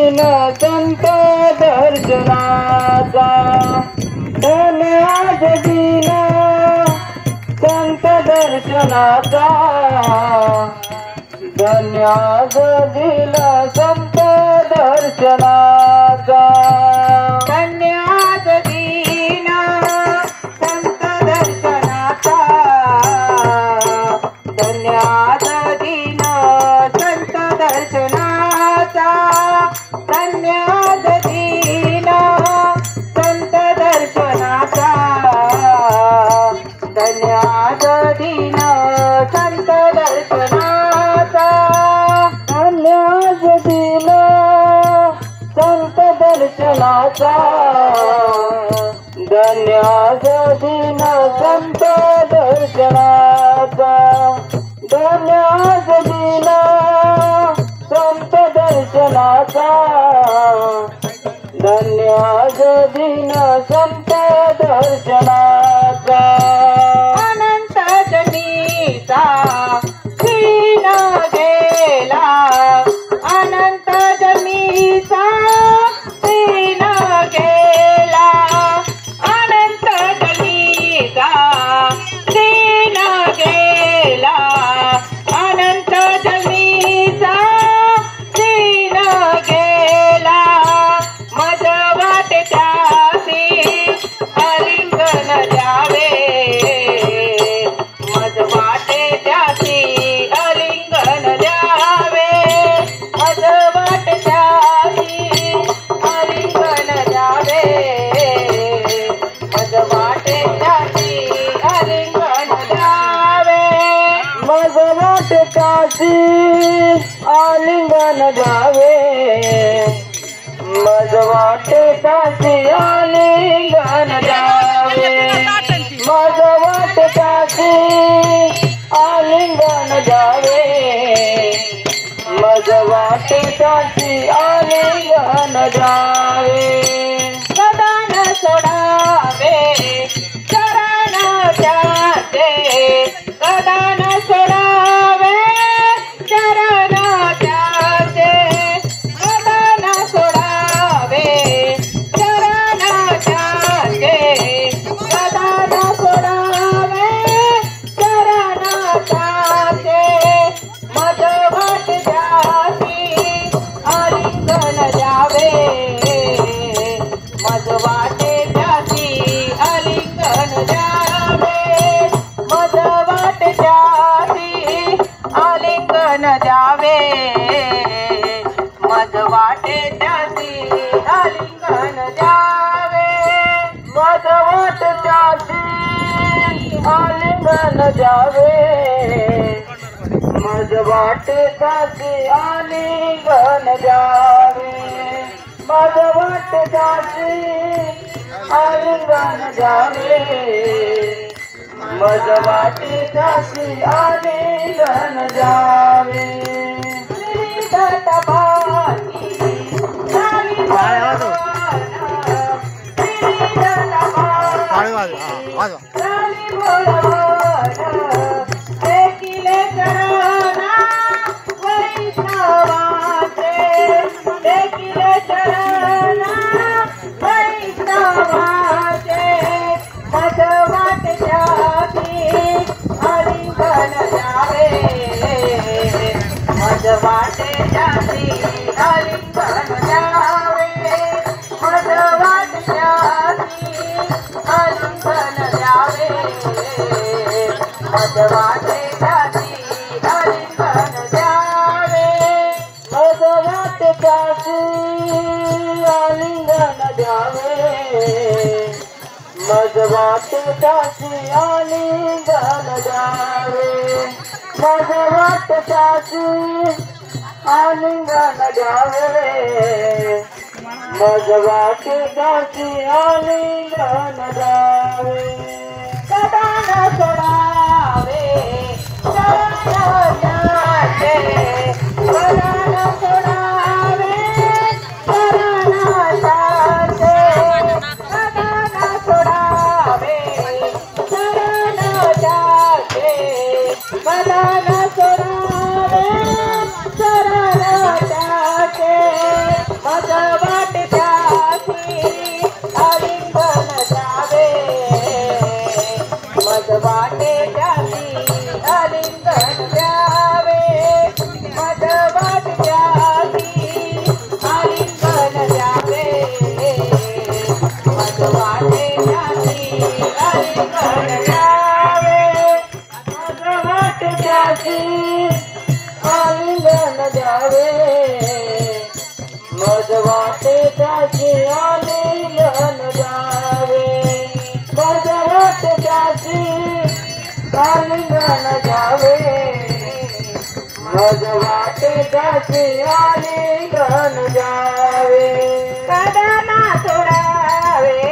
दिन संत दर्शनाचा धन्य आज दिन संत दर्शनाचा धन्य आज दिन संत दर्शनाचा धन्य आज दिन संत दर्शनाचा धन्य आज दिन संत दर्शनाचा धन्य आज दिन संत दर्शनाचा धन्य आज दिन संत दर्शनाचा धन्य आज दिन संत दर्शनाचा धन्य आज दिन संत दर्शनाचा धन्य आज दिन संत दर्शनाचा धन्य आज दिन संत दर्शनाचा अनंत जनीचा दीन गेला अनंत जनीचा दीन गेला अनंत जनीचा दीन गेला अनंत जनीचा दीन गेला मज वाटे त्यासी आलिंगन द्यावे मज वाटे त्यासी आलिंगन द्यावे मज वाटे त्यासी आलिंगन द्यावे मज वाटे त्यासी आलिंगन द्यावे मज वाटे त्यासी आलिंगन द्यावे मज वाटे त्यासी आलिंगन द्यावे मज वाटे त्यासी आलिंगन द्यावे मज वाटे त्यासी आलिंगन द्यावे सदा न सोडावे चरण त्याचे सदा न सोडावे चरण त्याचे सदा न सोडावे चरण त्याचे सदा न सोडावे चरण त्याचे मज वाट द्यासी आलिंगन द्यावे मज वाटे त्यासी आलिंगन द्यावे मज वाटे त्यासी आलिंगन द्यावे मज वाटे त्यासी आलिंगन द्यावे मज वाटे त्यासी आलिंगन द्यावे मज वाटे त्यासी आलिंगन द्यावे मज वाटे त्यासी आलिंगन द्यावे मज वाटे त्यासी आलिंगन द्यावे वाटे जाती आलिंगन द्यावे मज वाटे जाती आलिंगन द्यावे मज वाटे जाती आलिंगन द्यावे मज वाटे त्यासी आलिंगन द्यावे मज वाटे त्यासी आलिंगन द्यावे मज वाटे त्यासी आलिंगन द्यावे मज वाटे त्यासी आलिंगन द्यावे सदा न सोडावे चरण त्याचे सदा न सोडावे चरण त्याचे सदा न सोडावे चरण त्याचे सदा न सोडावे चरण त्याचे मज आलिंगन द्यावे मज वाटे त्याची आलिंगन द्यावे कडाना सोडावे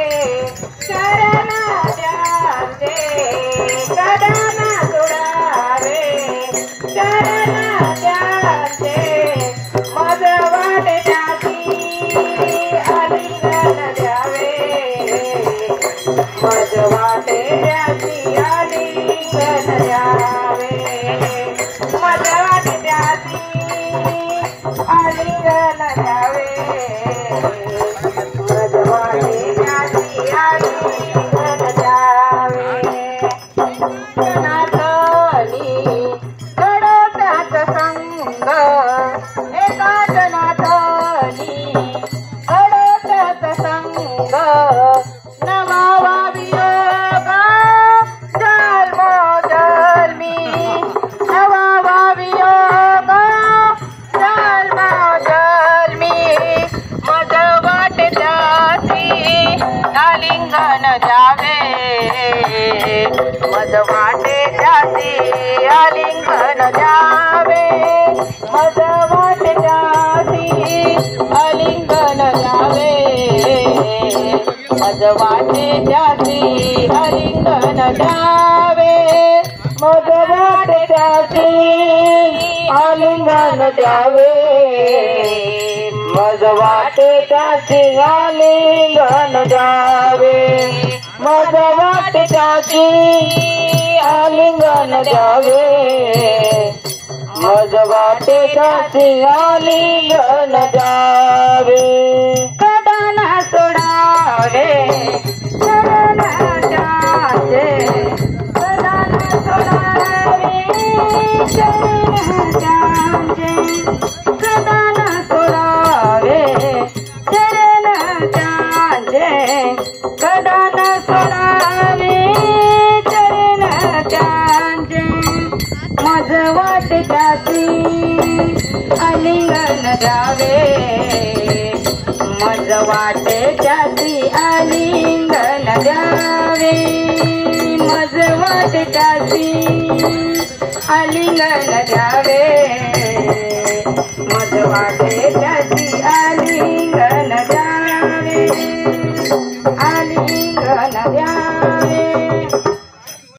शरण द्यावे कडाना सोडावे शरण द्यावे मज वाटे त्याची आलिंगन द्यावे मज वाटे त्याची आलिंगन द्यावे मज वाटे त्याची आलिंगन द्यावे मज वाटे त्याची आलिंगन द्यावे नाथनी कडोत्याच संग एका जनाथनी कडोत्याच संग नवावा वियोग जन्मो जन्मी नवावा वियोग जन्मो जन्मी मज वाटे त्याची आलिंगन द्यावे मज वाटे त्याची आलिंगन द्यावे मज वाटे त्याची आलिंगन द्यावे मज वाटे त्याची आलिंगन द्यावे मज वाटे त्याची आलिंगन द्यावे मज वाटे त्याची आलिंगन द्यावे मज वाटे त्याची आलिंगन द्यावे मज वाटे त्याची आलिंगन द्यावे कडाना सोडावे शरण द्यावे कडाना सोडावे शरण द्यावे कडाना सोडावे शरण द्यावे कडाना सोडावे शरण द्यावे मज वाटे त्याची आलिंगन द्यावे मज वाटे त्याची आलिंगन द्यावे मज वाटे त्याची आलिंगन द्यावे मज वाटे त्याची आलिंगन द्यावे